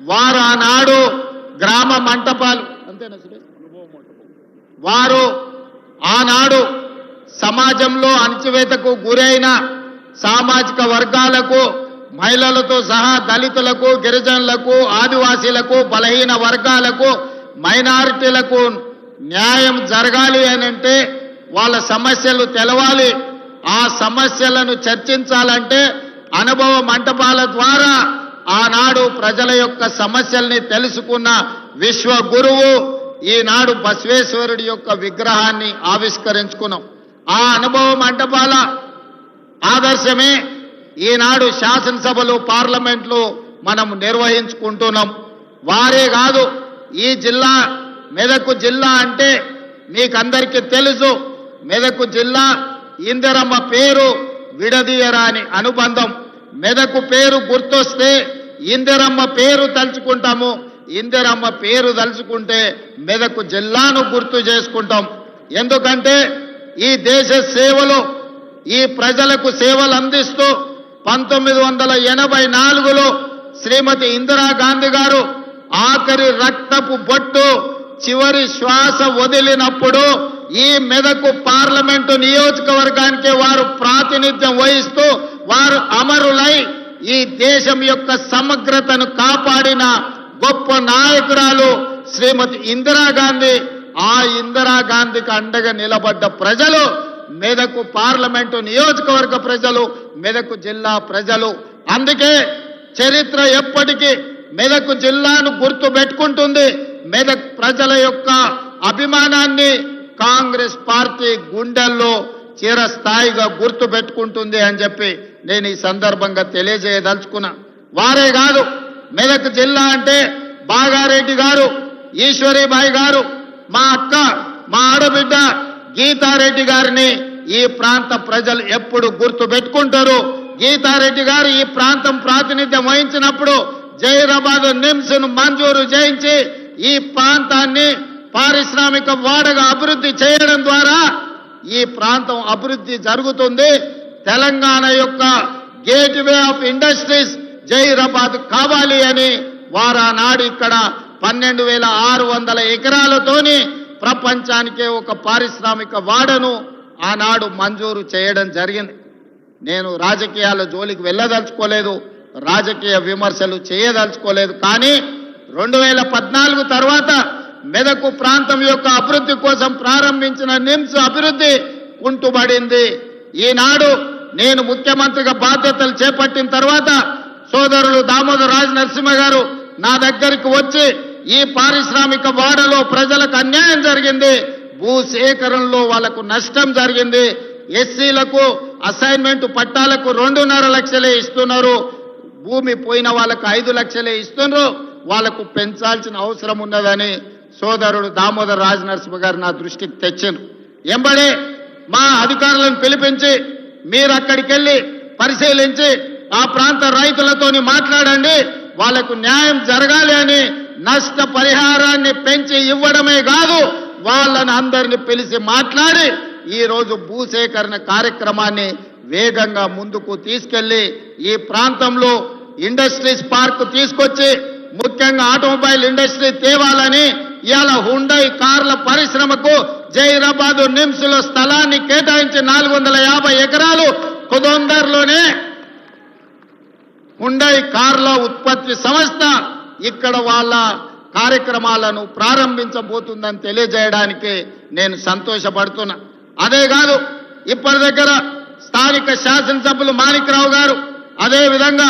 వారు ఆనాడు గ్రామ మంటపాలు అంతేనా వారు ఆనాడు సమాజంలో అణచివేతకు గురైన సామాజిక వర్గాలకు మహిళలతో సహా దళితులకు గిరిజనులకు ఆదివాసీలకు బలహీన వర్గాలకు మైనారిటీలకు న్యాయం జరగాలి అనంటే వాళ్ళ సమస్యలు తెలవాలి ఆ సమస్యలను చర్చించాలంటే అనుభవ మంటపాల ద్వారా ఆనాడు ప్రజల యొక్క సమస్యల్ని తెలుసుకున్న విశ్వ గురువు ఈనాడు బసవేశ్వరుడి యొక్క విగ్రహాన్ని ఆవిష్కరించుకున్నాం ఆ అనుభవ మంటపాల ఆదర్శమే ఈనాడు శాసనసభలు పార్లమెంట్లు మనం నిర్వహించుకుంటున్నాం వారే కాదు ఈ జిల్లా మెదక్ జిల్లా అంటే మీకందరికీ తెలుసు మెదక్ జిల్లా ఇందిరమ్మ పేరు విడదీయరాని అనుబంధం మెదక్ పేరు గుర్తొస్తే ఇందిరమ్మ పేరు తలుచుకుంటాము ఇందిరమ్మ పేరు తలుచుకుంటే మెదక్ జిల్లాను గుర్తు చేసుకుంటాం ఎందుకంటే ఈ దేశ సేవలో ఈ ప్రజలకు సేవలు అందిస్తూ 1984లో శ్రీమతి ఇందిరాగాంధీ గారు ఆఖరి రక్తపు బొట్టు చివరి శ్వాస వదిలినప్పుడు ఈ మెదక్ పార్లమెంటు నియోజకవర్గానికి వారు ప్రాతినిధ్యం వహిస్తూ వారు అమరులై ఈ దేశం యొక్క సమగ్రతను కాపాడిన గొప్ప నాయకురాలు శ్రీమతి ఇందిరాగాంధీ ఆ ఇందిరాగాంధీకి అండగా నిలబడ్డ ప్రజలు మెదక్ పార్లమెంటు నియోజకవర్గ ప్రజలు మెదక్ జిల్లా ప్రజలు అందుకే చరిత్ర ఎప్పటికీ మెదక్ జిల్లాను గుర్తు పెట్టుకుంటుంది మెదక్ ప్రజల యొక్క అభిమానాన్ని కాంగ్రెస్ పార్టీ గుండెల్లో చిరస్థాయిగా గుర్తు పెట్టుకుంటుంది అని చెప్పి నేను ఈ సందర్భంగా తెలియజేయదలుచుకున్నా వారే కాదు మెదక్ జిల్లా అంటే బాగారెడ్డి గారు ఈశ్వరీబాయి గారు మా అక్క మా ఆడబిడ్డ గీతారెడ్డి గారిని ఈ ప్రాంత ప్రజలు ఎప్పుడు గుర్తు పెట్టుకుంటారు గీతారెడ్డి గారు ఈ ప్రాంతం ప్రాతినిధ్యం వహించినప్పుడు జైరాబాద్ నిమ్స్ ను మంజూరు చేయించి ఈ ప్రాంతాన్ని పారిశ్రామిక వాడగా అభివృద్ధి చేయడం ద్వారా ఈ ప్రాంతం అభివృద్ధి జరుగుతుంది తెలంగాణ యొక్క గేట్వే ఆఫ్ ఇండస్ట్రీస్ జైరాబాద్ కావాలి అని వారానాడు ఇక్కడ 12,600 ఎకరాలతోని ప్రపంచానికే ఒక పారిశ్రామిక వాడను ఆనాడు మంజూరు చేయడం జరిగింది నేను రాజకీయాల జోలికి వెళ్ళదలుచుకోలేదు రాజకీయ విమర్శలు చేయదలుచుకోలేదు కానీ 2014 తర్వాత మెదక్ ప్రాంతం యొక్క అభివృద్ధి కోసం ప్రారంభించిన నిమ్స్ అభివృద్ధి కుంటుబడింది ఈనాడు నేను ముఖ్యమంత్రిగా బాధ్యతలు చేపట్టిన తర్వాత సోదరులు దామోదర్ రాజ్ నరసింహ గారు నా దగ్గరికి వచ్చి ఈ పారిశ్రామిక వాడలో ప్రజలకు అన్యాయం జరిగింది భూసేకరణలో వాళ్ళకు నష్టం జరిగింది ఎస్సీలకు అసైన్మెంట్ పట్టాలకు 2.5 లక్షలే ఇస్తున్నారు భూమి పోయిన వాళ్ళకు 5 లక్షలే ఇస్తున్నారు వాళ్ళకు పెంచాల్సిన అవసరం ఉన్నదని సోదరుడు దామోదర్ రాజ్ నరసింహ గారు నా దృష్టికి తెచ్చారు ఎంబడే మా అధికారులను పిలిపించి మీరు అక్కడికి వెళ్ళి పరిశీలించి ఆ ప్రాంత రైతులతోని మాట్లాడండి వాళ్ళకు న్యాయం జరగాలి అని నష్ట పరిహారాన్ని పెంచి ఇవ్వడమే కాదు వాళ్ళని అందరిని పిలిచి మాట్లాడి ఈ రోజు భూసేకరణ కార్యక్రమాన్ని వేగంగా ముందుకు తీసుకెళ్లి ఈ ప్రాంతంలో ఇండస్ట్రీస్ పార్క్ తీసుకొచ్చి ముఖ్యంగా ఆటోమొబైల్ ఇండస్ట్రీ తేవాలని ఇవాళ హుండై కార్ల పరిశ్రమకు జైరాబాద్ నిమ్స్ లో స్థలాన్ని కేటాయించి 450 ఎకరాలు కుదొందర్లోనే హుండై కార్ల ఉత్పత్తి సంస్థ ఇక్కడ వాళ్ళ కార్యక్రమాలను ప్రారంభించబోతుందని తెలియజేయడానికి నేను సంతోషపడుతున్నా అదే కాదు ఇప్పటి దగ్గర స్థానిక శాసనసభ్యులు మాణిక్రావు గారు అదే విధంగా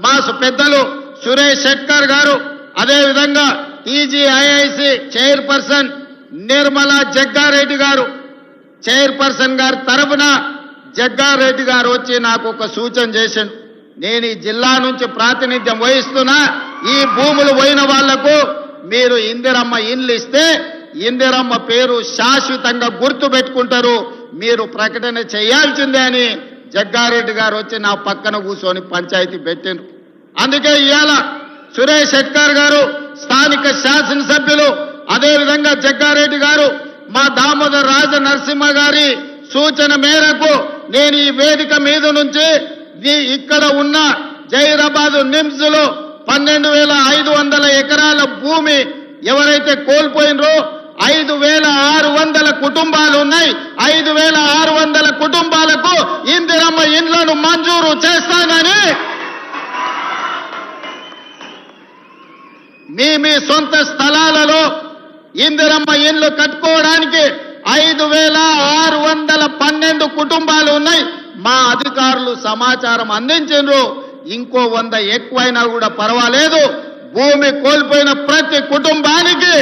మా పెద్దలు సురేష్ శెట్కర్ గారు అదే విధంగా టీజీఐఐసి చైర్పర్సన్ నిర్మలా జగ్గారెడ్డి గారు చైర్పర్సన్ గారి తరఫున జగ్గారెడ్డి గారు వచ్చి నాకు ఒక సూచన చేశాను నేను ఈ జిల్లా నుంచి ప్రాతినిధ్యం వహిస్తున్నా ఈ భూములు పోయిన వాళ్లకు మీరు ఇందిరమ్మ ఇండ్లు ఇస్తే ఇందిరమ్మ పేరు శాశ్వతంగా గుర్తు పెట్టుకుంటారు మీరు ప్రకటన చేయాల్సిందే అని జగ్గారెడ్డి గారు వచ్చి నా పక్కన కూర్చొని పంచాయతీ పెట్టారు అందుకే ఇవాళ సురేష్ శెట్కర్ గారు స్థానిక శాసనసభ్యులు అదే విధంగా జగ్గారెడ్డి గారు మా దామోదర్ రాజ నరసింహ గారి సూచన మేరకు నేను ఈ వేదిక మీద నుంచి ఇక్కడ ఉన్న జైరాబాద్ నిమ్స్ లో 12,500 ఎకరాల భూమి ఎవరైతే కోల్పోయినరో 5,600 కుటుంబాలు ఉన్నాయి. 5,600 కుటుంబాలకు ఇందిరమ్మ ఇండ్లను మంజూరు చేస్తానని మీ సొంత స్థలాలలో ఇందిరమ్మ ఇండ్లు కట్టుకోవడానికి 5,612 కుటుంబాలు ఉన్నాయి. మా అధికారులు సమాచారం అందించారు. ఇంకో 100 ఎక్కువైనా కూడా పర్వాలేదు, భూమి కోల్పోయిన ప్రతి కుటుంబానికి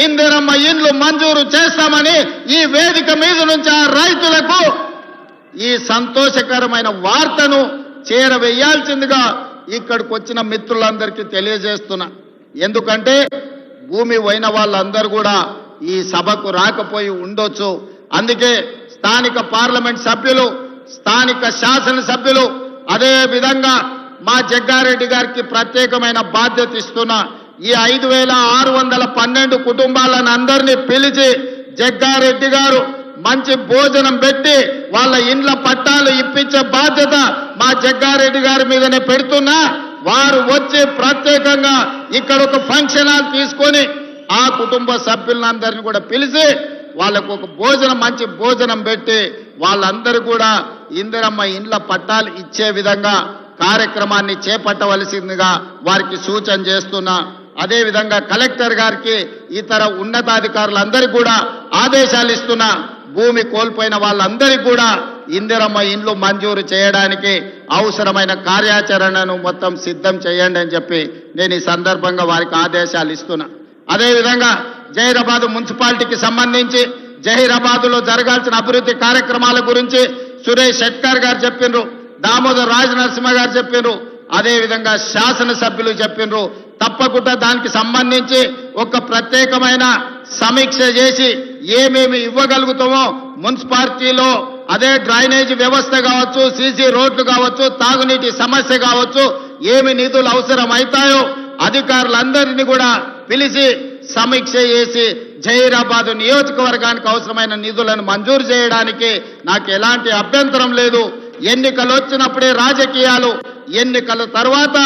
ఇందిరమ్మ ఇండ్లు మంజూరు చేస్తామని ఈ వేదిక మీద నుంచి ఆ రైతులకు ఈ సంతోషకరమైన వార్తను చేరవేయాల్సిందిగా ఇక్కడికి వచ్చిన మిత్రులందరికీ తెలియజేస్తున్నా. ఎందుకంటే భూమి పోయిన వాళ్ళందరూ కూడా ఈ సభకు రాకపోయి ఉండొచ్చు. అందుకే స్థానిక పార్లమెంట్ సభ్యులు, స్థానిక శాసనసభ్యులు, అదే విధంగా మా జగ్గారెడ్డి గారికి ప్రత్యేకమైన బాధ్యత ఇస్తున్నా. ఈ 5,612 కుటుంబాలను అందరినీ పిలిచి జగ్గారెడ్డి గారు మంచి భోజనం పెట్టి వాళ్ళ ఇండ్ల పట్టాలు ఇప్పించే బాధ్యత మా జగ్గారెడ్డి గారి మీదనే పెడుతున్నా. వారు వచ్చి ప్రత్యేకంగా ఇక్కడ ఒక ఫంక్షన్ హాల్ తీసుకొని ఆ కుటుంబ సభ్యులందరినీ కూడా పిలిచి వాళ్ళకు ఒక భోజనం, మంచి భోజనం పెట్టి వాళ్ళందరూ కూడా ఇందిరమ్మ ఇండ్ల పట్టాలు ఇచ్చే విధంగా కార్యక్రమాన్ని చేపట్టవలసిందిగా వారికి సూచన చేస్తున్నా. అదే విధంగా కలెక్టర్ గారికి, ఇతర ఉన్నతాధికారులందరికీ కూడా ఆదేశాలు ఇస్తున్నా. భూమి కోల్పోయిన వాళ్ళందరికీ కూడా ఇందిరమ్మ ఇండ్లు మంజూరు చేయడానికి అవసరమైన కార్యాచరణను మొత్తం సిద్ధం చేయండి అని చెప్పి నేను ఈ సందర్భంగా వారికి ఆదేశాలు ఇస్తున్నా. అదేవిధంగా జహీరాబాద్ మున్సిపాలిటీకి సంబంధించి జహీరాబాద్లో జరగాల్సిన అభివృద్ధి కార్యక్రమాల గురించి సురేష్ షెట్కర్ గారు చెప్పిండ్రు, దామోదర్ రాజనరసింహ గారు చెప్పిండ్రు, అదేవిధంగా శాసనసభ్యులు చెప్పిండ్రు. తప్పకుండా దానికి సంబంధించి ఒక ప్రత్యేకమైన సమీక్ష చేసి ఏమేమి ఇవ్వగలుగుతామో మున్సిపాలిటీలో, అదే డ్రైనేజ్ వ్యవస్థ కావచ్చు, సీసీ రోడ్లు కావచ్చు, తాగునీటి సమస్య కావచ్చు, ఏమి నిధులు అవసరం అవుతాయో అధికారులందరినీ కూడా పిలిచి సమీక్ష చేసి జహీరాబాద్ నియోజకవర్గానికి అవసరమైన నిధులను మంజూరు చేయడానికి నాకు ఎలాంటి అభ్యంతరం లేదు. ఎన్నికలు వచ్చినప్పుడే రాజకీయాలు, ఎన్నికల తర్వాత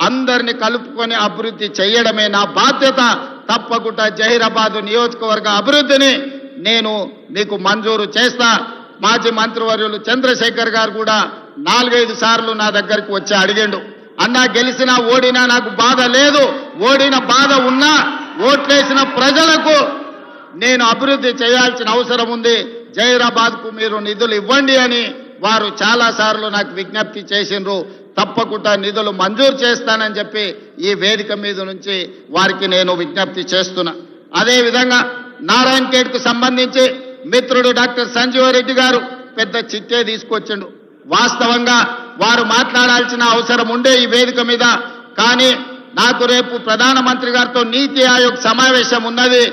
అందరిని కలుపుకొని అభివృద్ధి చేయడమే నా బాధ్యత. తప్పకుండా జహీరాబాద్ నియోజకవర్గ అభివృద్ధిని నేను మీకు మంజూరు చేస్తా. మాజీ మంత్రివర్యులు చంద్రశేఖర్ గారు కూడా 4-5 సార్లు నా దగ్గరికి వచ్చి అడిగిండు, అన్నా గెలిచినా ఓడినా నాకు బాధ లేదు, ఓడిన బాధ ఉన్నా ఓట్లేసిన ప్రజలకు నేను అభివృద్ధి చేయాల్సిన అవసరం ఉంది, జహీరాబాద్కు మీరు నిధులు ఇవ్వండి అని వారు చాలా సార్లు నాకు విజ్ఞప్తి చేసిండ్రు. తప్పకుండా నిధులు మంజూరు చేస్తానని చెప్పి ఈ వేదిక మీద నుంచి వారికి నేను విజ్ఞప్తి చేస్తున్నా. అదేవిధంగా నారాయణ ఖేడ్కు సంబంధించి మిత్రుడు డాక్టర్ సంజీవరెడ్డి గారు పెద్ద చిట్టే తీసుకొచ్చిండు. వాస్తవంగా వారు మాట్లాడాల్సిన అవసరం ఉండే ఈ వేదిక మీద, కానీ నాకు రేపు ప్రధానమంత్రి గారితో నీతి ఆయోగ్ సమావేశం ఉన్నది,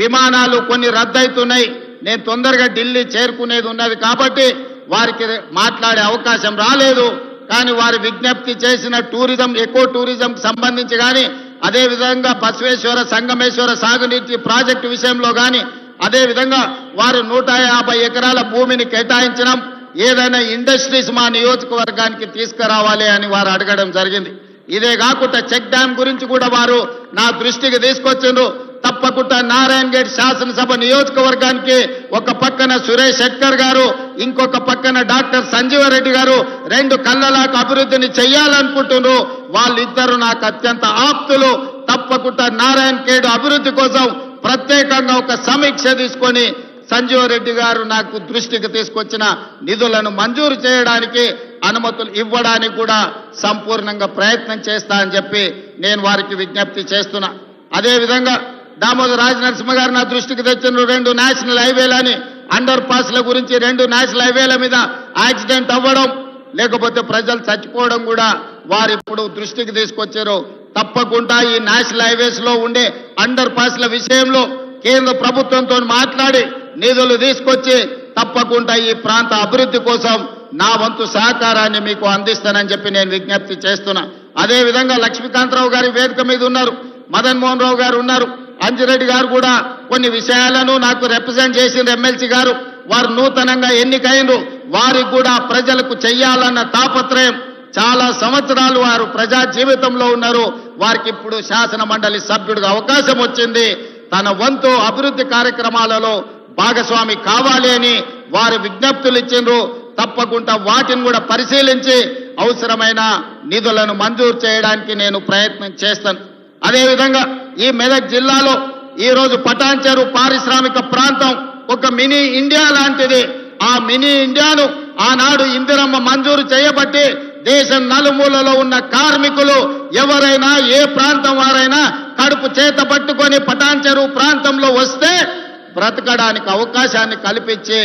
విమానాలు కొన్ని రద్దయితున్నాయి, నేను తొందరగా ఢిల్లీ చేరుకునేది ఉన్నది కాబట్టి వారికి మాట్లాడే అవకాశం రాలేదు. కానీ వారి విజ్ఞప్తి చేసిన టూరిజం, ఎకో టూరిజం సంబంధించి కానీ, అదేవిధంగా బసవేశ్వర సంగమేశ్వర సాగునీటి ప్రాజెక్టు విషయంలో కానీ, అదేవిధంగా వారు 150 ఎకరాల భూమిని కేటాయించడం, ఏదైనా ఇండస్ట్రీస్ మా నియోజకవర్గానికి తీసుకురావాలి అని వారు అడగడం జరిగింది. ఇదే కాకుండా చెక్ డ్యామ్ గురించి కూడా వారు నా దృష్టికి తీసుకొచ్చిండ్రు. తప్పకుండా నారాయణ ఖేడ్ శాసనసభ నియోజకవర్గానికి ఒక పక్కన సురేష్ షెట్కర్ గారు, ఇంకొక పక్కన డాక్టర్ సంజీవరెడ్డి గారు 2 కళ్ళలాగా అభివృద్ధిని చెయ్యాలనుకుంటున్నారు. వాళ్ళిద్దరూ నాకు అత్యంత ఆప్తులు. తప్పకుండా నారాయణ ఖేడ్ అభివృద్ధి కోసం ప్రత్యేకంగా ఒక సమీక్ష తీసుకొని సంజీవరెడ్డి గారు నాకు దృష్టికి తీసుకొచ్చిన నిధులను మంజూరు చేయడానికి, అనుమతులు ఇవ్వడానికి కూడా సంపూర్ణంగా ప్రయత్నం చేస్తా అని చెప్పి నేను వారికి విజ్ఞప్తి చేస్తున్నా. అదేవిధంగా దామోదర్ రాజనరసింహ గారు నా దృష్టికి తెచ్చిన 2 నేషనల్ హైవేలని, అండర్ పాస్ల గురించి 2 నేషనల్ హైవేల మీద యాక్సిడెంట్ అవ్వడం, లేకపోతే ప్రజలు చచ్చిపోవడం కూడా వారు ఇప్పుడు దృష్టికి తీసుకొచ్చారు. తప్పకుండా ఈ నేషనల్ హైవేస్ లో ఉండే అండర్ పాస్ల విషయంలో కేంద్ర ప్రభుత్వంతో మాట్లాడి నిధులు తీసుకొచ్చి తప్పకుండా ఈ ప్రాంత అభివృద్ధి కోసం నా వంతు సహకారాన్ని మీకు అందిస్తానని చెప్పి నేను విజ్ఞప్తి చేస్తున్నా. అదేవిధంగా లక్ష్మీకాంతరావు గారి వేదిక మీద ఉన్నారు, మదన్ మోహన్ రావు గారు ఉన్నారు, అంజిరెడ్డి గారు కూడా కొన్ని విషయాలను నాకు రిప్రజెంట్ చేసిన ఎమ్మెల్సీ గారు, వారు నూతనంగా ఎన్నికైనరు, వారికి కూడా ప్రజలకు చెయ్యాలన్న తాపత్రయం, చాలా సంవత్సరాలు వారు ప్రజా జీవితంలో ఉన్నారు, వారికి ఇప్పుడు శాసన మండలి సభ్యుడిగా అవకాశం వచ్చింది. తన వంతు అభివృద్ధి కార్యక్రమాలలో భాగస్వామి కావాలి అని వారు విజ్ఞప్తులు ఇచ్చిండ్రు. తప్పకుండా వాటిని కూడా పరిశీలించి అవసరమైన నిధులను మంజూరు చేయడానికి నేను ప్రయత్నం చేస్తాను. అదేవిధంగా ఈ మెదక్ జిల్లాలో ఈ రోజు పటాన్చెరు పారిశ్రామిక ప్రాంతం ఒక మినీ ఇండియా లాంటిది. ఆ మినీ ఇండియాను ఆనాడు ఇందిరమ్మ మంజూరు చేయబట్టి దేశం నలుమూలలో ఉన్న కార్మికులు ఎవరైనా ఏ ప్రాంతం వారైనా కడుపు చేత పట్టుకొని పటాన్చెరు ప్రాంతంలో వస్తే బ్రతకడానికి అవకాశాన్ని కల్పించి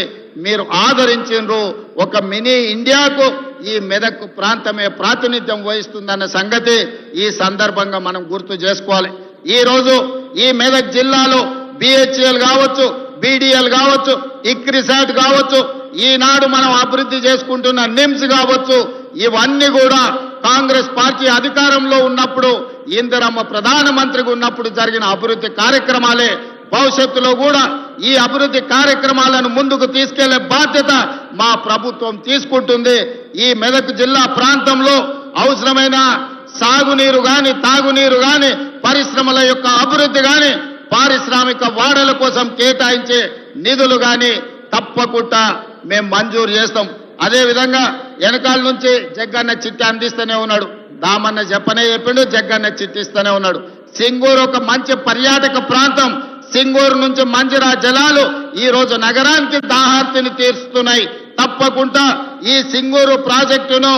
మీరు ఆదరించిండ్రు. ఒక మినీ ఇండియాకు ఈ మెదక్ ప్రాంతమే ప్రాతినిధ్యం వహిస్తుందన్న సంగతి ఈ సందర్భంగా మనం గుర్తు చేసుకోవాలి. ఈ రోజు ఈ మెదక్ జిల్లాలో బిహెచ్ఎల్ కావచ్చు, బీడీఎల్ కావచ్చు, ఇక్రిసాట్ కావచ్చు, ఈనాడు మనం అభివృద్ధి చేసుకుంటున్న నిమ్స్ కావచ్చు, ఇవన్నీ కూడా కాంగ్రెస్ పార్టీ అధికారంలో ఉన్నప్పుడు ఇందిరమ్మ ప్రధానమంత్రిగా ఉన్నప్పుడు జరిగిన అభివృద్ధి కార్యక్రమాలే. భవిష్యత్తులో కూడా ఈ అభివృద్ధి కార్యక్రమాలను ముందుకు తీసుకెళ్లే బాధ్యత మా ప్రభుత్వం తీసుకుంటుంది. ఈ మెదక్ జిల్లా ప్రాంతంలో అవసరమైన సాగునీరు గాని, తాగునీరు గాని, పరిశ్రమల యొక్క అభివృద్ధి గాని, పారిశ్రామిక వాడల కోసం కేటాయించే నిధులు గాని తప్పకుండా మేము మంజూరు చేస్తాం. అదేవిధంగా వెనకాల నుంచి జగ్గన్న చిట్టి అందిస్తూనే ఉన్నాడు. దామన్న చెప్పనే చెప్పిండు, జగ్గన్న చిట్టి ఇస్తూనే ఉన్నాడు. సింగూరు ఒక మంచి పర్యాటక ప్రాంతం. సింగూరు నుంచి మంజిరా జలాలు ఈ రోజు నగరానికి దాహార్తిని తీరుస్తున్నాయి. తప్పకుండా ఈ సింగూరు ప్రాజెక్టును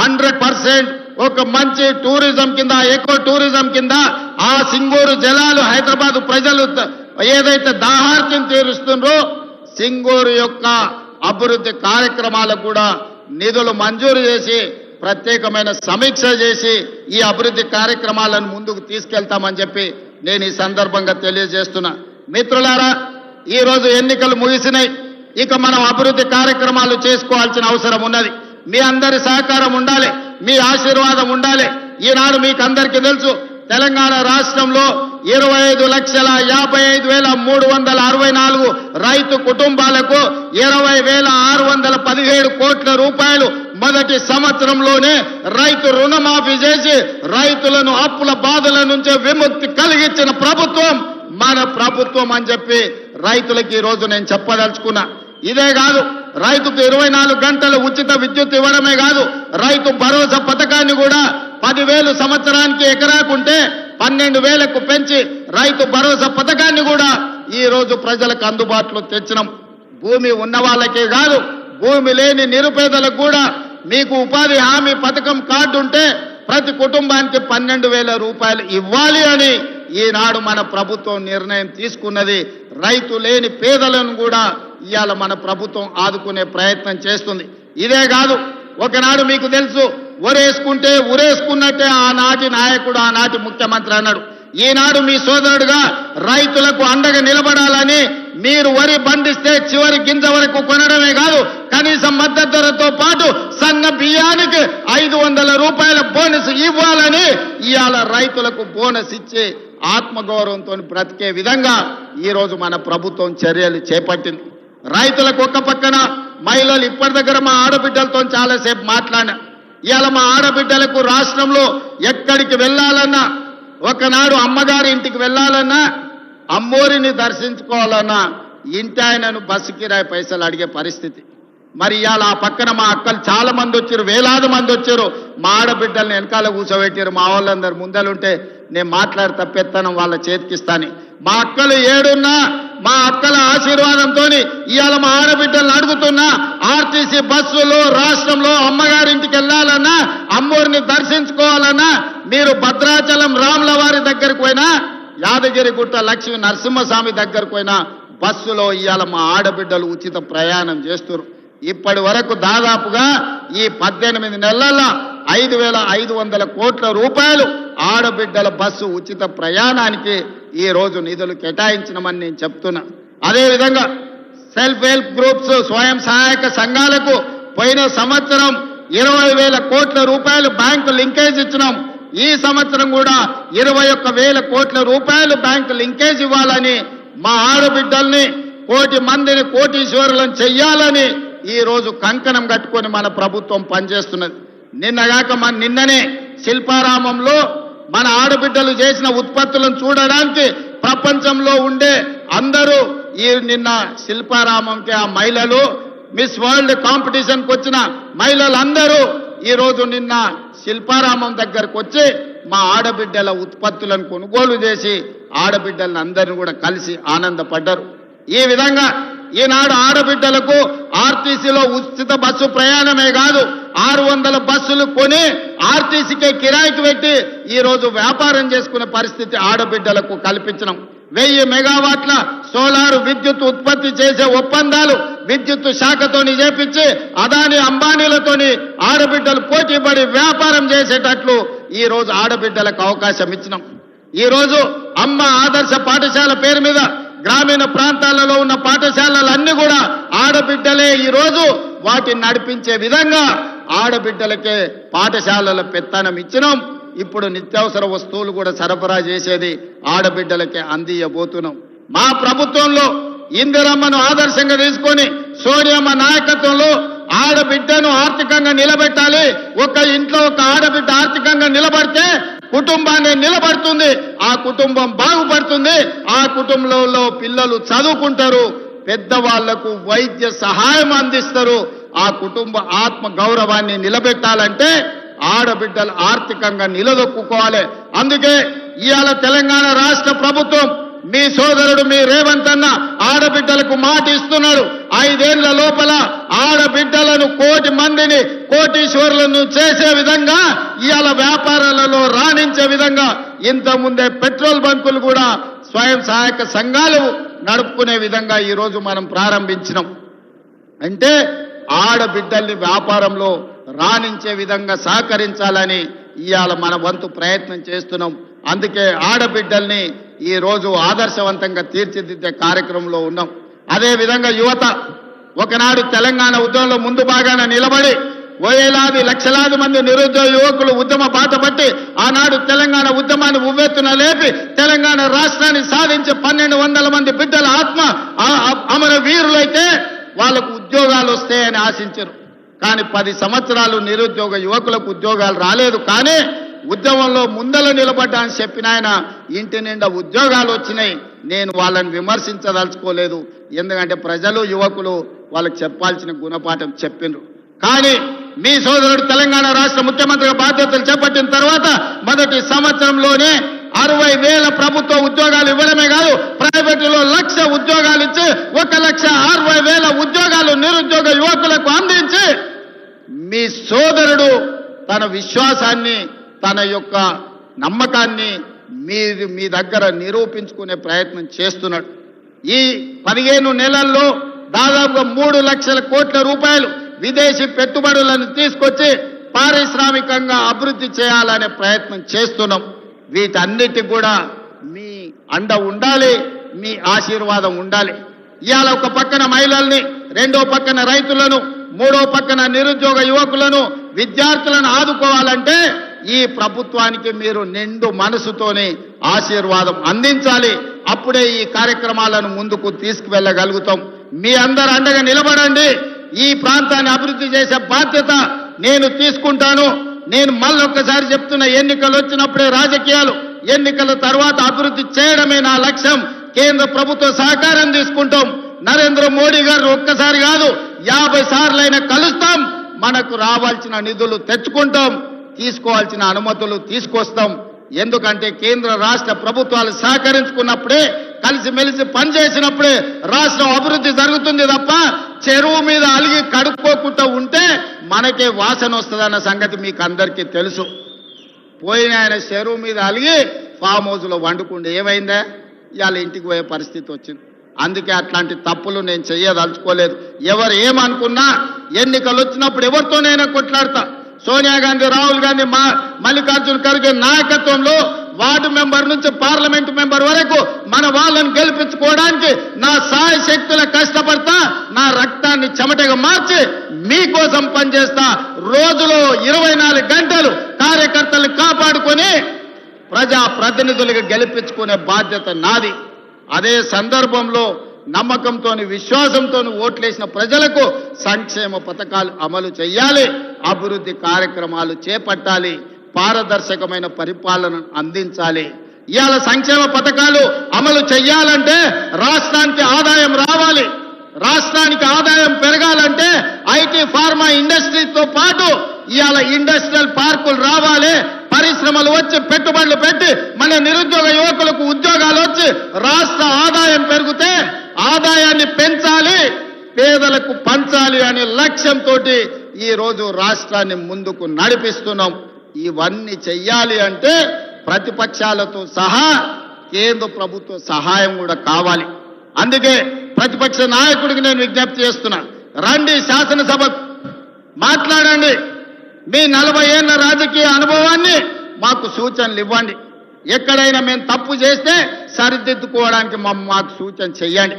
100% ఒక మంచి టూరిజం కింద, ఎకో టూరిజం కింద ఆ సింగూరు జలాలు హైదరాబాద్ ప్రజలు ఏదైతే దాహార్తిని తీరుస్తుండ్రో సింగూరు యొక్క అభివృద్ధి కార్యక్రమాలకు కూడా నిధులు మంజూరు చేసి ప్రత్యేకమైన సమీక్ష చేసి ఈ అభివృద్ధి కార్యక్రమాలను ముందుకు తీసుకెళ్తామని చెప్పి నేను ఈ సందర్భంగా తెలియజేస్తున్నా. మిత్రులారా, ఈ రోజు ఎన్నికలు ముగిసినాయి. ఇక మనం అభివృద్ధి కార్యక్రమాలు చేసుకోవాల్సిన అవసరం ఉన్నది. మీ అందరి సహకారం ఉండాలి, మీ ఆశీర్వాదం ఉండాలి. ఈనాడు మీకు అందరికీ తెలుసు, తెలంగాణ రాష్ట్రంలో 25,55,364 రైతు కుటుంబాలకు 20,617 కోట్ల రూపాయలు మొదటి సంవత్సరంలోనే రైతు రుణమాఫీ చేసి రైతులను అప్పుల బాధల నుంచి విముక్తి కలిగించిన ప్రభుత్వం మన ప్రభుత్వం అని చెప్పి రైతులకు ఈ రోజు నేను చెప్పదలుచుకున్నా. ఇదే కాదు, రైతుకు 24 గంటలు ఉచిత విద్యుత్ ఇవ్వడమే కాదు, రైతు భరోసా పథకాన్ని కూడా 10,000 సంవత్సరానికి ఎకరాకుంటే 12,000కు పెంచి రైతు భరోసా పథకాన్ని కూడా ఈ రోజు ప్రజలకు అందుబాటులో తెచ్చినాం. భూమి ఉన్న వాళ్ళకే కాదు, భూమి లేని నిరుపేదలకు కూడా మీకు ఉపాధి హామీ పథకం కార్డు ఉంటే ప్రతి కుటుంబానికి 12,000 రూపాయలు ఇవ్వాలి అని ఈనాడు మన ప్రభుత్వం నిర్ణయం తీసుకున్నది. రైతు లేని పేదలను కూడా ఇవాళ మన ప్రభుత్వం ఆదుకునే ప్రయత్నం చేస్తుంది. ఇదే కాదు, ఒకనాడు మీకు తెలుసు, ఒరేసుకుంటే ఉరేసుకున్నట్టే ఆనాటి నాయకుడు, ఆనాటి ముఖ్యమంత్రి అన్నాడు. ఈనాడు మీ సోదరుడుగా రైతులకు అండగా నిలబడాలని మీరు వరి బండిస్తే చివరి గింజ వరకు కొనడమే కాదు, కనీస మద్దతు ధరతో పాటు సన్న బియ్యానికి 500 రూపాయల బోనస్ ఇవ్వాలని ఇవాళ రైతులకు బోనస్ ఇచ్చి ఆత్మగౌరవంతో బ్రతికే విధంగా ఈ రోజు మన ప్రభుత్వం చర్యలు చేపట్టింది. రైతులకు ఒక్క పక్కన మహిళలు ఇప్పటి దగ్గర మా ఆడబిడ్డలతో చాలాసేపు మాట్లాడినా. ఇవాళ మా ఆడబిడ్డలకు రాష్ట్రంలో ఎక్కడికి వెళ్ళాలన్నా, ఒకనాడు అమ్మగారి ఇంటికి వెళ్ళాలన్నా, అమ్మోరిని దర్శించుకోవాలన్నా ఇంటి ఆయనను బస్సు కిరాయి పైసలు అడిగే పరిస్థితి. మరి ఇవాళ ఆ పక్కన మా అక్కలు చాలా మంది వచ్చారు, వేలాది మంది వచ్చారు. మా ఆడబిడ్డల్ని వెనకాల కూర్చోబెట్టారు. మా వాళ్ళందరూ ముందలుంటే నేను మాట్లాడి తప్పెత్తాను వాళ్ళ చేతికిస్తాను. మా అక్కలు ఏడున్నా మా అక్కల ఆశీర్వాదంతో ఇవాళ మా ఆడబిడ్డలను అడుగుతున్నా, ఆర్టీసీ బస్సులు రాష్ట్రంలో అమ్మగారింటికి వెళ్ళాలన్నా, అమ్మోరిని దర్శించుకోవాలన్నా, మీరు భద్రాచలం రాముల వారి దగ్గరకు పోయినా, యాదగిరిగుట్ట లక్ష్మీ నరసింహస్వామి దగ్గరకు పోయినా బస్సులో ఇవాళ మా ఆడబిడ్డలు ఉచిత ప్రయాణం చేస్తున్నారు. ఇప్పటి వరకు దాదాపుగా ఈ 18 నెలల్లో 5,500 కోట్ల రూపాయలు ఆడబిడ్డల బస్సు ఉచిత ప్రయాణానికి ఈ రోజు నిధులు కేటాయించినమని నేను చెప్తున్నా. అదేవిధంగా సెల్ఫ్ హెల్ప్ గ్రూప్స్, స్వయం సహాయక సంఘాలకు పోయిన సంవత్సరం 20,000 కోట్ల రూపాయలు బ్యాంకు లింకేజ్ ఇచ్చినాం. ఈ సంవత్సరం కూడా 21,000 కోట్ల రూపాయలు బ్యాంకు లింకేజ్ ఇవ్వాలని, మా ఆడబిడ్డల్ని 1,00,00,000 మందిని కోటీశ్వరులను చెయ్యాలని ఈ రోజు కంకణం కట్టుకొని మన ప్రభుత్వం పనిచేస్తున్నది. నిన్నగాక నిన్ననే శిల్పారామంలో మన ఆడబిడ్డలు చేసిన ఉత్పత్తులను చూడడానికి ప్రపంచంలో ఉండే అందరూ ఈ నిన్న శిల్పారామంకి ఆ మహిళలు మిస్ వరల్డ్ కాంపిటీషన్కి వచ్చిన మహిళలందరూ ఈరోజు నిన్న శిల్పారామం దగ్గరకు వచ్చి మా ఆడబిడ్డల ఉత్పత్తులను కొనుగోలు చేసి ఆడబిడ్డలను అందరినీ కూడా కలిసి ఆనందపడ్డారు. ఈ విధంగా ఈనాడు ఆడబిడ్డలకు ఆర్టీసీలో ఉచిత బస్సు ప్రయాణమే కాదు 600 బస్సులు కొని ఆర్టీసీకే కిరాయికి పెట్టి ఈరోజు వ్యాపారం చేసుకునే పరిస్థితి ఆడబిడ్డలకు కల్పించడం. 1000 మెగావాట్ల సోలార్ విద్యుత్ ఉత్పత్తి చేసే ఒప్పందాలు విద్యుత్ శాఖతోని చేపించి అదాని అంబానీలతోని ఆడబిడ్డలు పోటీపడి వ్యాపారం చేసేటట్లు ఈ రోజు ఆడబిడ్డలకు అవకాశం ఇచ్చినాం. ఈ రోజు అమ్మ ఆదర్శ పాఠశాల పేరు మీద గ్రామీణ ప్రాంతాలలో ఉన్న పాఠశాలలన్నీ కూడా ఆడబిడ్డలే ఈ రోజు వాటిని నడిపించే విధంగా ఆడబిడ్డలకే పాఠశాలల పెత్తనం ఇచ్చినాం. ఇప్పుడు నిత్యావసర వస్తువులు కూడా సరఫరా చేసేది ఆడబిడ్డలకే అందియబోతున్నాం. మా ప్రభుత్వంలో ఇందిరమ్మను ఆదర్శంగా తీసుకొని సోనియమ్మ నాయకత్వంలో ఆడబిడ్డను ఆర్థికంగా నిలబెట్టాలి. ఒక ఇంట్లో ఒక ఆడబిడ్డ ఆర్థికంగా నిలబడితే కుటుంబాన్ని నిలబడుతుంది, ఆ కుటుంబం బాగుపడుతుంది, ఆ కుటుంబంలో పిల్లలు చదువుకుంటారు, పెద్దవాళ్లకు వైద్య సహాయం అందిస్తారు. ఆ కుటుంబ ఆత్మ గౌరవాన్ని నిలబెట్టాలంటే ఆడబిడ్డలు ఆర్థికంగా నిలదొక్కుకోవాలి. అందుకే ఇవాళ తెలంగాణ రాష్ట్ర ప్రభుత్వం మీ సోదరుడు మీ రేవంత్ అన్న ఆడబిడ్డలకు మాట ఇస్తున్నాడు. 5 ఏళ్ల లోపల ఆడబిడ్డలను 1 కోటి మందిని కోటీశ్వరులను చేసే విధంగా ఇవాళ వ్యాపారాలలో రాణించే విధంగా ఇంతకుముందే పెట్రోల్ బంకులు కూడా స్వయం సహాయక సంఘాలు నడుపుకునే విధంగా ఈరోజు మనం ప్రారంభించినాం. అంటే ఆడబిడ్డల్ని వ్యాపారంలో రాణించే విధంగా సహకరించాలని ఇవాళ మన వంతు ప్రయత్నం చేస్తున్నాం. అందుకే ఆడబిడ్డల్ని ఈ రోజు ఆదర్శవంతంగా తీర్చిదిద్దే కార్యక్రమంలో ఉన్నాం. అదే విధంగా యువత ఒకనాడు తెలంగాణ ఉద్యమంలో ముందు భాగాన నిలబడి వేలాది లక్షలాది మంది నిరుద్యోగ యువకులు ఉద్యమ బాట పట్టి ఆనాడు తెలంగాణ ఉద్యమాన్ని ఉవ్వెత్తున లేపి తెలంగాణ రాష్ట్రాన్ని సాధించి 1200 మంది బిడ్డల ఆత్మ అమర వీరులైతే వాళ్ళకు ఉద్యోగాలు వస్తాయని ఆశించారు. కానీ 10 సంవత్సరాలు నిరుద్యోగ యువకులకు ఉద్యోగాలు రాలేదు. కానీ ఉద్యమంలో ముందల నిలబడ్డానని చెప్పిన ఆయన ఇంటి నిండా ఉద్యోగాలు వచ్చినాయి. నేను వాళ్ళని విమర్శించదలుచుకోలేదు, ఎందుకంటే ప్రజలు యువకులు వాళ్ళకి చెప్పాల్సిన గుణపాఠం చెప్పిండ్రు. కానీ మీ సోదరుడు తెలంగాణ రాష్ట్ర ముఖ్యమంత్రిగా బాధ్యతలు చేపట్టిన తర్వాత మొదటి సంవత్సరంలోనే 60,000 ప్రభుత్వ ఉద్యోగాలు ఇవ్వడమే కాదు, ప్రైవేటులో 1,00,000 ఉద్యోగాలు ఇచ్చి 1,60,000 ఉద్యోగాలు నిరుద్యోగ యువకులకు అందించి మీ సోదరుడు తన విశ్వాసాన్ని తన యొక్క నమ్మకాన్ని మీ దగ్గర నిరూపించుకునే ప్రయత్నం చేస్తున్నాడు. ఈ 15 నెలల్లో దాదాపుగా 3 లక్షల కోట్ల రూపాయలు విదేశీ పెట్టుబడులను తీసుకొచ్చి పారిశ్రామికంగా అభివృద్ధి చేయాలనే ప్రయత్నం చేస్తున్నాం. వీటన్నిటి కూడా మీ అండ ఉండాలి, మీ ఆశీర్వాదం ఉండాలి. ఇవాళ ఒక పక్కన మహిళల్ని, రెండో పక్కన రైతులను, మూడో పక్కన నిరుద్యోగ యువకులను, విద్యార్థులను ఆదుకోవాలంటే ఈ ప్రభుత్వానికి మీరు నిండు మనసుతోనే ఆశీర్వాదం అందించాలి. అప్పుడే ఈ కార్యక్రమాలను ముందుకు తీసుకువెళ్ళగలుగుతాం. మీ అందరు అండగా నిలబడండి. ఈ ప్రాంతాన్ని అభివృద్ధి చేసే బాధ్యత నేను తీసుకుంటాను. నేను మళ్ళొక్కసారి చెప్తున్న, ఎన్నికలు వచ్చినప్పుడే రాజకీయాలు, ఎన్నికల తర్వాత అభివృద్ధి చేయడమే నా లక్ష్యం. కేంద్ర ప్రభుత్వ సహకారం తీసుకుంటాం. నరేంద్ర మోడీ గారు ఒక్కసారి కాదు 50 సార్లైనా కలుస్తాం. మనకు రావాల్సిన నిధులు తెచ్చుకుంటాం, తీసుకోవాల్సిన అనుమతులు తీసుకొస్తాం. ఎందుకంటే కేంద్ర రాష్ట్ర ప్రభుత్వాలు సహకరించుకున్నప్పుడే, కలిసిమెలిసి పనిచేసినప్పుడే రాష్ట్రం అభివృద్ధి జరుగుతుంది తప్ప చెరువు మీద అలిగి కడుక్కోకుండా ఉంటే మనకే వాసన వస్తుందన్న సంగతి మీకు అందరికీ తెలుసు. పోయిన ఆయన చెరువు మీద అలిగి ఫామ్ హౌస్లో వండుకుంటే ఏమైందా? ఇవాళ ఇంటికి పోయే పరిస్థితి వచ్చింది. అందుకే అట్లాంటి తప్పులు నేను చెయ్యదలుచుకోలేదు. ఎవరు ఏమనుకున్నా ఎన్నికలు వచ్చినప్పుడు ఎవరితోనైనా కొట్లాడతా. సోనియా గాంధీ, రాహుల్ గాంధీ, మల్లికార్జున ఖర్గే నాయకత్వంలో వార్డు మెంబర్ నుంచి పార్లమెంట్ మెంబర్ వరకు మన వాళ్ళని గెలిపించుకోవడానికి నా సాయ శక్తుల కష్టపడతా, నా రక్తాన్ని చెమటగా మార్చి మీకోసం పనిచేస్తా. రోజులో 24 గంటలు కార్యకర్తలు కాపాడుకొని ప్రజా ప్రతినిధులుగా గెలిపించుకునే బాధ్యత నాది. అదే సందర్భంలో నమ్మకంతో, విశ్వాసంతో ఓట్లేసిన ప్రజలకు సంక్షేమ పథకాలు అమలు చేయాలి, అభివృద్ధి కార్యక్రమాలు చేపట్టాలి. పారదర్శకమైన పరిపాలన అందించాలి. ఇవాళ సంక్షేమ పథకాలు అమలు చేయాలంటే రాష్ట్రానికి ఆదాయం రావాలి. రాష్ట్రానికి ఆదాయం పెరగాలంటే ఐటీ ఫార్మా ఇండస్ట్రీతో పాటు ఇవాళ ఇండస్ట్రియల్ పార్కులు రావాలి. పరిశ్రమలు వచ్చి పెట్టుబడులు పెట్టి మన నిరుద్యోగ యువకులకు ఉద్యోగాలు వచ్చి రాష్ట్ర ఆదాయం పెరిగితే ఆదాయాన్ని పెంచాలి, పేదలకు పంచాలి అనే లక్ష్యంతో ఈ రోజు రాష్ట్రాన్ని ముందుకు నడిపిస్తున్నాం. ఇవన్నీ చెయ్యాలి అంటే ప్రతిపక్షాలతో సహా కేంద్ర ప్రభుత్వ సహాయం కూడా కావాలి. అందుకే ప్రతిపక్ష నాయకుడికి నేను విజ్ఞప్తి చేస్తున్నా, రండి శాసనసభ మాట్లాడండి. మీ 40 ఏళ్ల రాజకీయ అనుభవాన్ని మాకు సూచనలు ఇవ్వండి. ఎక్కడైనా మేము తప్పు చేస్తే సరిదిద్దుకోవడానికి మాకు సూచన చెయ్యండి.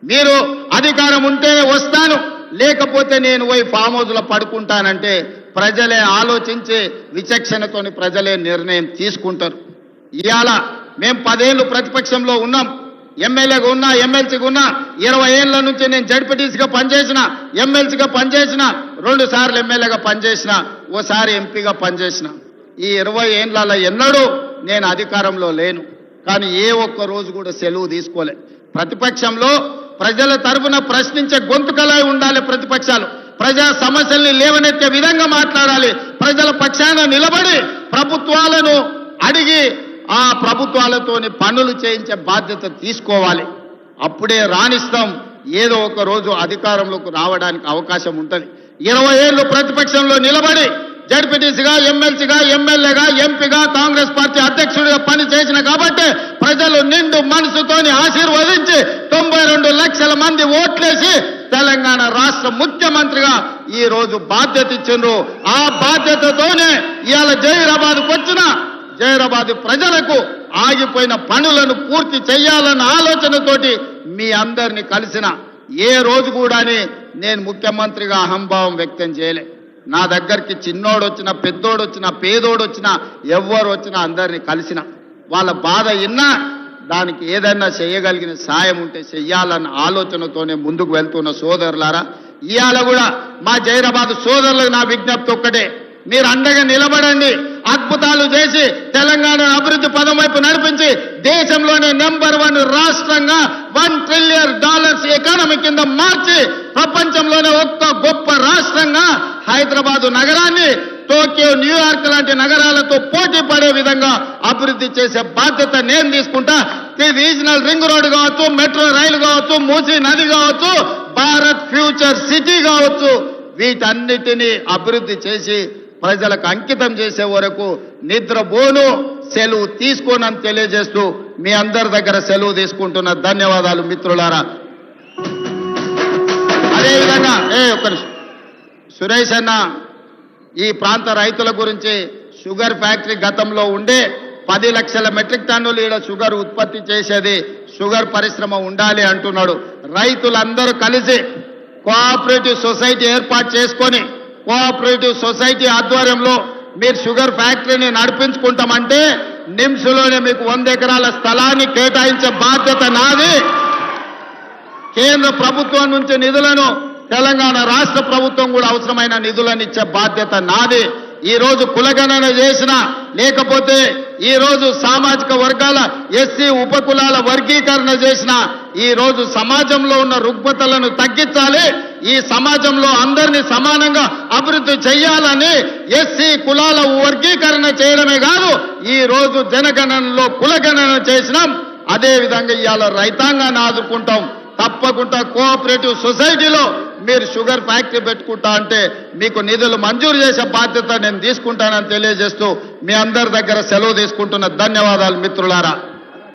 మీరు అధికారం ఉంటే వస్తాను, లేకపోతే నేను పోయి ఫామ్ హౌస్లో పడుకుంటానంటే ప్రజలే ఆలోచించి విచక్షణతోని ప్రజలే నిర్ణయం తీసుకుంటారు. ఇవాళ మేము 10 ఏళ్ళు ప్రతిపక్షంలో ఉన్నాం, ఎమ్మెల్యేగా ఉన్నా, ఎమ్మెల్సీగా ఉన్నా. 20 ఏళ్ల నుంచి నేను జడ్పీటీసీగా పనిచేసిన, ఎమ్మెల్సీగా పనిచేసిన, 2 సార్లు ఎమ్మెల్యేగా పనిచేసిన, ఓసారి ఎంపీగా పనిచేసిన. ఈ 20 ఏళ్లలో ఎన్నడూ నేను అధికారంలో లేను, కానీ ఏ ఒక్క రోజు కూడా సెలవు తీసుకోలే. ప్రతిపక్షంలో ప్రజల తరఫున ప్రశ్నించే గొంతుకలై ఉండాలి. ప్రతిపక్షాలు ప్రజా సమస్యల్ని లేవనెత్తే విధంగా మాట్లాడాలి. ప్రజల పక్షాన నిలబడి ప్రభుత్వాలను అడిగి ఆ ప్రభుత్వాలతోని పనులు చేయించే బాధ్యత తీసుకోవాలి. అప్పుడే రాణిస్తాం, ఏదో ఒక రోజు అధికారంలోకి రావడానికి అవకాశం ఉంటుంది. 20 ఏళ్ళు ప్రతిపక్షంలో నిలబడి జడ్పీటీసీగా, ఎమ్మెల్సీగా, ఎమ్మెల్యేగా, ఎంపీగా, కాంగ్రెస్ పార్టీ అధ్యక్షుడిగా పనిచేసిన కాబట్టి ప్రజలు నిండు మనసుతోని ఆశీర్వదించి 92 లక్షల మంది ఓట్లేసి తెలంగాణ రాష్ట్ర ముఖ్యమంత్రిగా ఈ రోజు బాధ్యత ఇచ్చిండ్రు. ఆ బాధ్యతతోనే ఇవాళ జైరాబాద్కు వచ్చిన జైరాబాద్ ప్రజలకు ఆగిపోయిన పనులను పూర్తి చేయాలన్న ఆలోచనతోటి మీ అందరినీ కలిసిన. ఏ రోజు కూడా నేను ముఖ్యమంత్రిగా అహంభావం వ్యక్తం చేయలే. నా దగ్గరికి చిన్నోడు వచ్చినా, పెద్దోడు వచ్చినా, పేదోడు వచ్చినా, ఎవ్వరు వచ్చినా అందరినీ కలిసిన. వాళ్ళ బాధ విన్నా దానికి ఏదైనా చేయగలిగిన సాయం ఉంటే చెయ్యాలన్న ఆలోచనతోనే ముందుకు వెళ్తున్న సోదరులారా, ఇవాళ కూడా మా జైరాబాద్ సోదరులకు నా విజ్ఞప్తి ఒక్కటే, మీరు అండగా నిలబడండి. అద్భుతాలు చేసి తెలంగాణ అభివృద్ధి పదం వైపు నడిపించి దేశంలోనే నెంబర్ 1 రాష్ట్రంగా $1 ట్రిలియన్ ఎకానమీ కింద మార్చి ప్రపంచంలోనే ఒక్క గొప్ప రాష్ట్రంగా హైదరాబాదు నగరాన్ని టోక్యో, న్యూయార్క్ లాంటి నగరాలతో పోటీ పడే విధంగా అభివృద్ధి చేసే బాధ్యత నేను తీసుకుంటా. రీజనల్ రింగ్ రోడ్ కావచ్చు, మెట్రో రైలు కావచ్చు, మూసీ నది కావచ్చు, భారత్ ఫ్యూచర్ సిటీ కావచ్చు, వీటన్నిటినీ అభివృద్ధి చేసి ప్రజలకు అంకితం చేసే వరకు నిద్రపోను, సెలవు తీసుకోనని తెలియజేస్తూ మీ అందరి దగ్గర సెలవు తీసుకుంటున్న. ధన్యవాదాలు మిత్రులారా. అదేవిధంగా ఒక్క నిమిషం, సురేష్ అన్న ఈ ప్రాంత రైతుల గురించి షుగర్ ఫ్యాక్టరీ గతంలో ఉండే 10 లక్షల మెట్రిక్ టన్నులు ఈడ షుగర్ ఉత్పత్తి చేసేది, షుగర్ పరిశ్రమ ఉండాలి అంటున్నాడు. రైతులందరూ కలిసి కోఆపరేటివ్ సొసైటీ ఏర్పాటు చేసుకొని కోఆపరేటివ్ సొసైటీ ఆధ్వర్యంలో మీరు షుగర్ ఫ్యాక్టరీని నడిపించుకుంటామంటే నిమ్స్లోనే మీకు 100 ఎకరాల స్థలాన్ని కేటాయించే బాధ్యత నాది. కేంద్ర ప్రభుత్వం నుంచి నిధులను తెలంగాణ రాష్ట్ర ప్రభుత్వం కూడా అవసరమైన నిధులను ఇచ్చే బాధ్యత నాది. ఈ రోజు కులగణన చేసిన, లేకపోతే ఈ రోజు సామాజిక వర్గాల ఎస్సీ ఉపకులాల వర్గీకరణ చేసిన, ఈ రోజు సమాజంలో ఉన్న రుగ్మతలను తగ్గించాలి, ఈ సమాజంలో అందరినీ సమానంగా అభివృద్ధి చేయాలని ఎస్సీ కులాల వర్గీకరణ చేయడమే కాదు, ఈ రోజు జనగణనలో కులగణన చేసినాం. అదే విధంగా ఇవాళ రైతాంగాన్ని ఆదుకుంటాం. తప్పకుండా కోఆపరేటివ్ సొసైటీలో మీరు షుగర్ ఫ్యాక్టరీ పెట్టుకుంటా అంటే మీకు నిధులు మంజూరు చేసే బాధ్యత నేను తీసుకుంటానని తెలియజేస్తూ మీ అందరి దగ్గర సెలవు తీసుకుంటున్న. ధన్యవాదాలు మిత్రులారా.